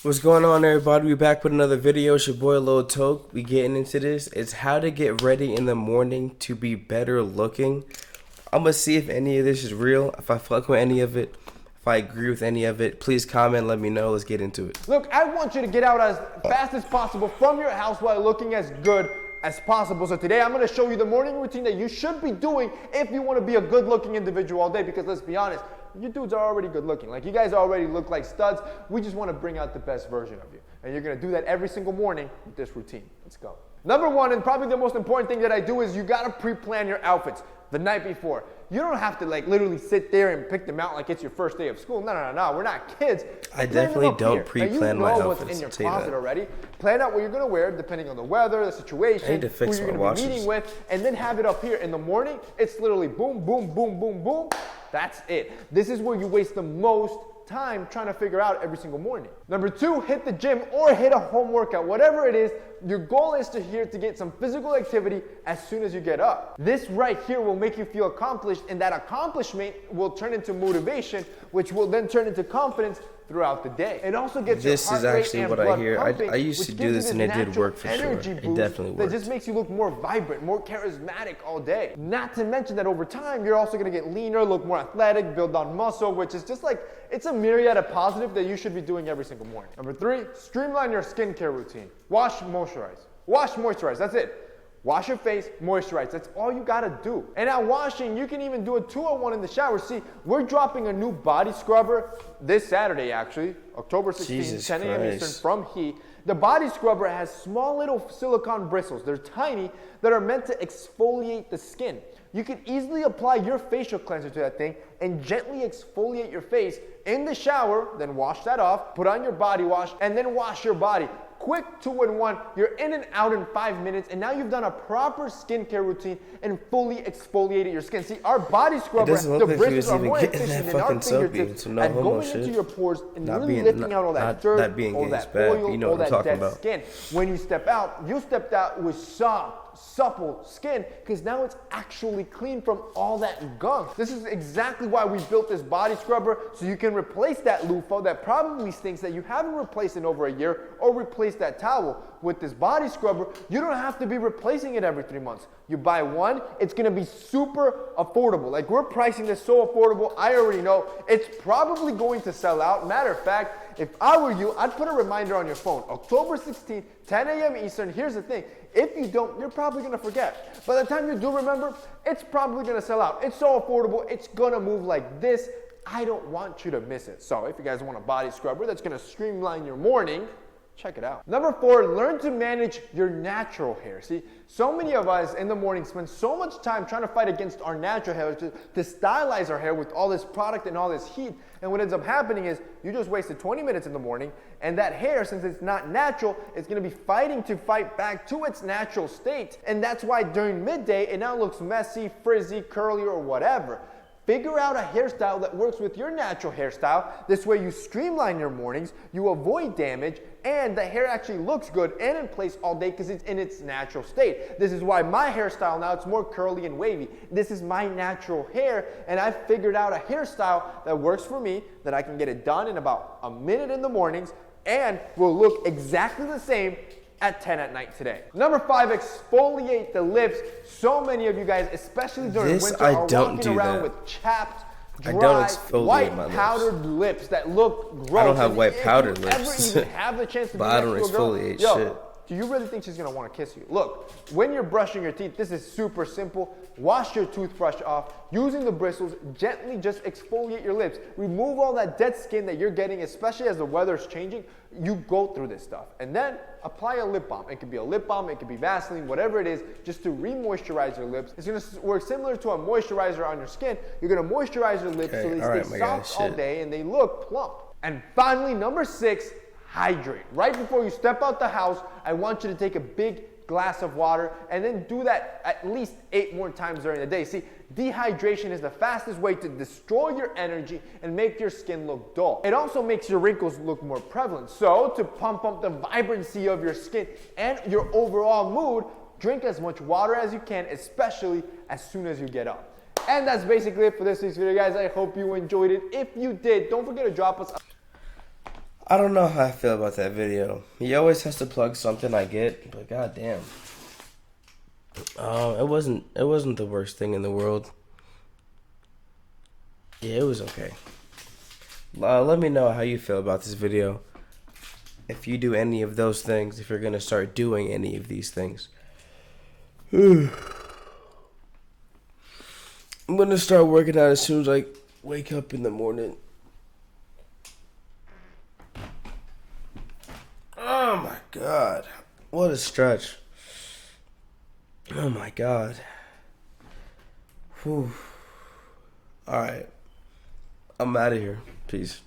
What's going on, everybody? We back with another video. It's your boy Lil ToKe. We getting into this. It's how to get ready in the morning to be better looking. I'm gonna see if any of this is real, if I fuck with any of it, if I agree with any of it. Please comment, let me know. Let's get into it. Look, I want you to get out as fast as possible from your house while looking as good as possible. So today I'm going to show you the morning routine that you should be doing if you want to be a good looking individual all day, because let's be honest, you dudes are already good looking. Like, you guys already look like studs. We just want to bring out the best version of you. And you're going to do that every single morning with this routine. Let's go. Number one, and probably the most important thing that I do, is you got to pre-plan your outfits the night before. You don't have to literally sit there and pick them out like it's your first day of school. No. We're not kids. I definitely don't pre-plan my outfits. What's in your closet already. Plan out what you're going to wear depending on the weather, the situation, I need to fix who you're going to be meeting with, and then have it up here. In the morning, it's literally boom, boom, boom, boom, boom. That's it. This is where you waste the most time trying to figure out every single morning. Number two, hit the gym or hit a home workout. Whatever it is, your goal is to get some physical activity as soon as you get up. This right here will make you feel accomplished, and that accomplishment will turn into motivation, which will then turn into confidence throughout the day. It also gets this your is heart rate actually and what blood I hear. pumping, I used to do this and it did work for sure. It definitely worked. That just makes you look more vibrant, more charismatic all day. Not to mention that over time, you're also gonna get leaner, look more athletic, build on muscle, which is just like, it's a myriad of positive that you should be doing every single morning. Number three, streamline your skincare routine. Wash, moisturize. Wash, moisturize, that's it. Wash your face, moisturize. That's all you gotta do. And now washing, you can even do a 2-in-1 in the shower. See, we're dropping a new body scrubber this Saturday, actually, October 16th, 10 a.m. Eastern, from He. The body scrubber has small little silicone bristles. They're tiny, that are meant to exfoliate the skin. You can easily apply your facial cleanser to that thing and gently exfoliate your face in the shower, then wash that off, put on your body wash, and then wash your body. Quick 2-in-1, you're in and out in 5 minutes, and now you've done a proper skincare routine and fully exfoliated your skin. See, our body scrubber, the bristles are more efficient than our fingertips at going into your pores and really lifting out all that dirt, all that oil, all that dead skin. When you step out with soft, supple skin, because now it's actually clean from all that gunk. This is exactly why we built this body scrubber, so you can replace that loofah that probably stinks that you haven't replaced in over a year, or replace that towel. With this body scrubber, you don't have to be replacing it every 3 months. You buy one, it's gonna be super affordable. Like, we're pricing this so affordable, I already know it's probably going to sell out. Matter of fact, if I were you, I'd put a reminder on your phone. October 16th, 10 a.m. Eastern. Here's the thing. If you don't, you're probably gonna forget. By the time you do remember, it's probably gonna sell out. It's so affordable, it's gonna move like this. I don't want you to miss it. So if you guys want a body scrubber that's gonna streamline your morning, check it out. Number four, learn to manage your natural hair. See, so many of us in the morning spend so much time trying to fight against our natural hair, to stylize our hair with all this product and all this heat. And what ends up happening is you just wasted 20 minutes in the morning, and that hair, since it's not natural, it's gonna be fighting to fight back to its natural state. And that's why during midday, it now looks messy, frizzy, curly, or whatever. Figure out a hairstyle that works with your natural hairstyle. This way you streamline your mornings, you avoid damage, and the hair actually looks good and in place all day because it's in its natural state. This is why my hairstyle now, it's more curly and wavy. This is my natural hair, and I've figured out a hairstyle that works for me, that I can get it done in about a minute in the mornings, and will look exactly the same at 10 at night today. Number five, exfoliate the lips. So many of you guys, especially during winter, are walking around with chapped, dry, white powdered lips that look gross. I don't have white powdered lips. Ever even have the chance to but I don't exfoliate shit. Do you really think she's gonna wanna kiss you? Look, when you're brushing your teeth, this is super simple. Wash your toothbrush off. Using the bristles, gently just exfoliate your lips. Remove all that dead skin that you're getting, especially as the weather's changing. You go through this stuff. And then apply a lip balm. It could be a lip balm, it could be Vaseline, whatever it is, just to re-moisturize your lips. It's gonna work similar to a moisturizer on your skin. You're gonna moisturize your lips so they stay soft all day and they look plump. And finally, number six, hydrate. Right before you step out the house, I want you to take a big glass of water and then do that at least 8 more times during the day. See, dehydration is the fastest way to destroy your energy and make your skin look dull. It also makes your wrinkles look more prevalent. So to pump up the vibrancy of your skin and your overall mood, drink as much water as you can, especially as soon as you get up. And that's basically it for this week's video, guys. I hope you enjoyed it. If you did, don't forget to drop us I don't know how I feel about that video. He always has to plug something I get, but goddamn. It wasn't the worst thing in the world. Yeah, it was okay. Let me know how you feel about this video. If you do any of those things, if you're gonna start doing any of these things. I'm gonna start working out as soon as I wake up in the morning. Oh my god. What a stretch. Oh my god. Whew. Alright. I'm out of here. Peace.